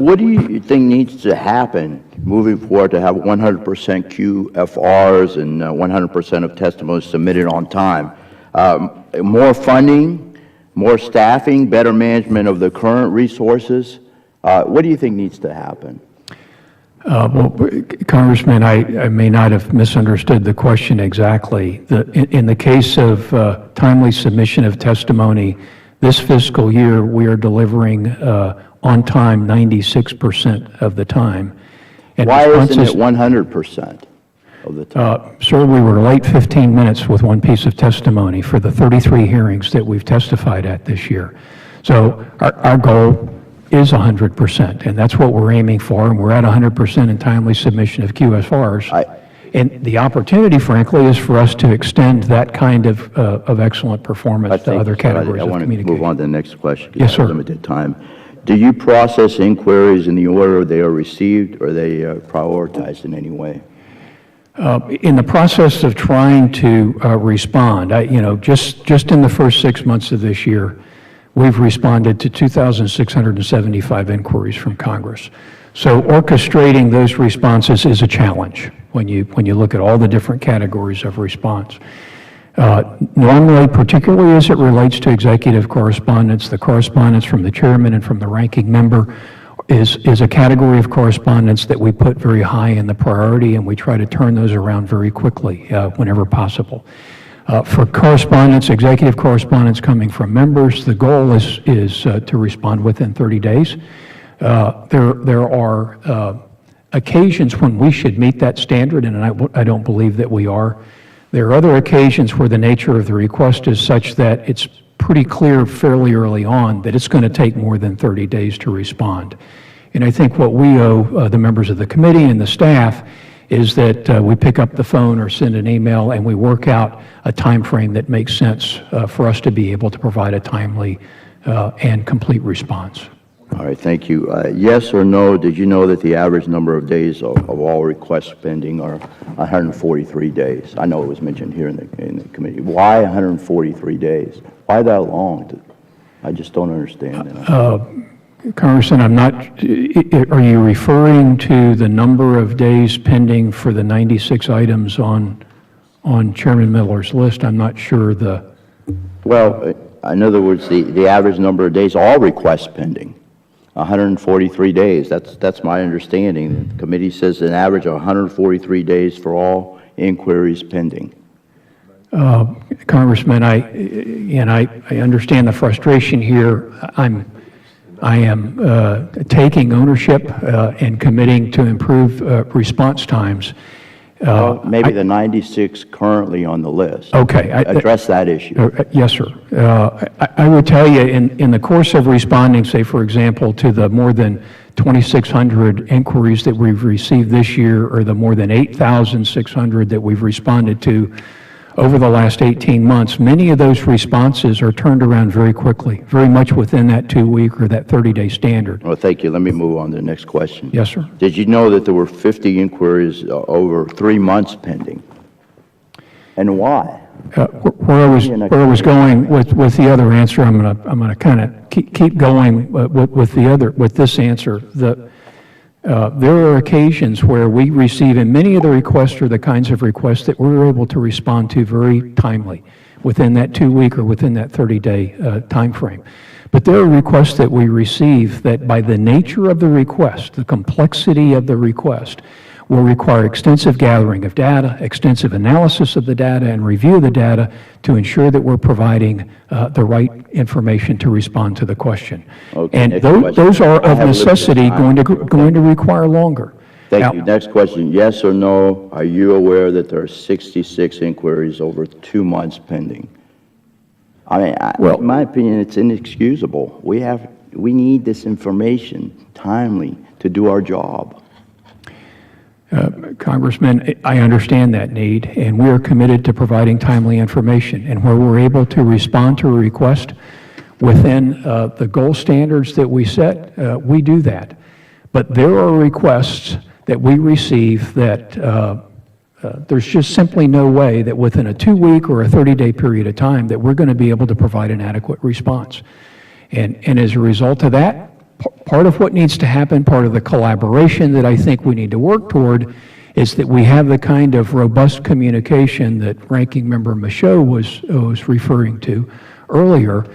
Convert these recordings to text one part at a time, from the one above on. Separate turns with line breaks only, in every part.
What do you think needs to happen moving forward to have 100% QFRs and 100% of testimonies submitted on time? More funding, more staffing, better management of the current resources? What do you think needs to happen?
Well, Congressman, I may not have misunderstood the question exactly. In the case of timely submission of testimony, this fiscal year we are delivering on time 96% of the time. And
why isn't it 100% of the time?
Sir, we were late 15 minutes with one piece of testimony for the 33 hearings that we've testified at this year. So our goal is 100%, and that's what we're aiming for, and we're at 100% in timely submission of QFRs. And the opportunity, frankly, is for us to extend that kind of excellent performance to other categories of communication.
I want to move on to the next question.
Yes, sir.
Limited time. Do you process inquiries in the order they are received, or are they prioritized in any way?
In the process of trying to respond, just in the first 6 months of this year, we've responded to 2,675 inquiries from Congress. So orchestrating those responses is a challenge when you look at all the different categories of response. Normally, particularly as it relates to executive correspondence, the correspondence from the chairman and from the ranking member is a category of correspondence that we put very high in the priority, and we try to turn those around very quickly whenever possible. For correspondence, executive correspondence coming from members, the goal is to respond within 30 days. There are occasions when we should meet that standard, and I don't believe that we are. There are other occasions where the nature of the request is such that it's pretty clear fairly early on that it's going to take more than 30 days to respond. And I think what we owe the members of the committee and the staff is that we pick up the phone or send an email and we work out a time frame that makes sense for us to be able to provide a timely and complete response.
All right, thank you. Yes or no, did you know that the average number of days of all requests pending are 143 days? I know it was mentioned here in the committee. Why 143 days? Why that long? I just don't understand that.
Congressman, I'm not, are you referring to the number of days pending for the 96 items on Chairman Miller's list? I'm not sure the...
Well, in other words, the average number of days, all requests pending, 143 days. That's my understanding. The committee says an average of 143 days for all inquiries pending.
Congressman, I understand the frustration here. I am taking ownership and committing to improve response times.
Maybe the 96 currently on the list.
Okay.
Address that issue.
Yes, sir. I would tell you in the course of responding, say, for example, to the more than 2,600 inquiries that we've received this year, or the more than 8,600 that we've responded to over the last 18 months, many of those responses are turned around very quickly, very much within that 2-week or that 30-day standard.
Well, thank you. Let me move on to the next question.
Yes, sir.
Did you know that there were 50 inquiries over 3 months pending? And why?
Where I was going with the other answer, I'm gonna kind of keep going with this answer. There are occasions where we receive, and many of the requests are the kinds of requests that we're able to respond to very timely within that 2-week or within that 30-day time frame. But there are requests that we receive that, by the nature of the request, the complexity of the request, will require extensive gathering of data, extensive analysis of the data, and review of the data to ensure that we're providing the right information to respond to the question. Okay, and those are of necessity going to require longer.
Thank you. Next question. Yes or no, are you aware that there are 66 inquiries over 2 months pending? I mean, well, in my opinion, it's inexcusable. We need this information timely to do our job.
Congressman, I understand that need, and we are committed to providing timely information. And where we're able to respond to a request within the goal standards that we set, we do that. But there are requests that we receive that there's just simply no way that within a 2-week or a 30-day period of time that we're going to be able to provide an adequate response. And as a result of that, part of what needs to happen, part of the collaboration that I think we need to work toward, is that we have the kind of robust communication that Ranking Member Michaud was referring to earlier,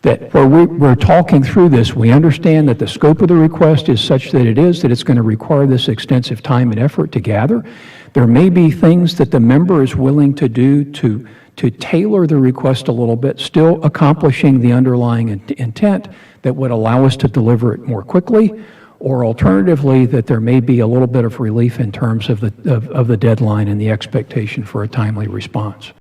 that where we're talking through this, we understand that the scope of the request is such that it's going to require this extensive time and effort to gather. There may be things that the member is willing to do to tailor the request a little bit, still accomplishing the underlying intent that would allow us to deliver it more quickly, or alternatively, that there may be a little bit of relief in terms of the deadline and the expectation for a timely response.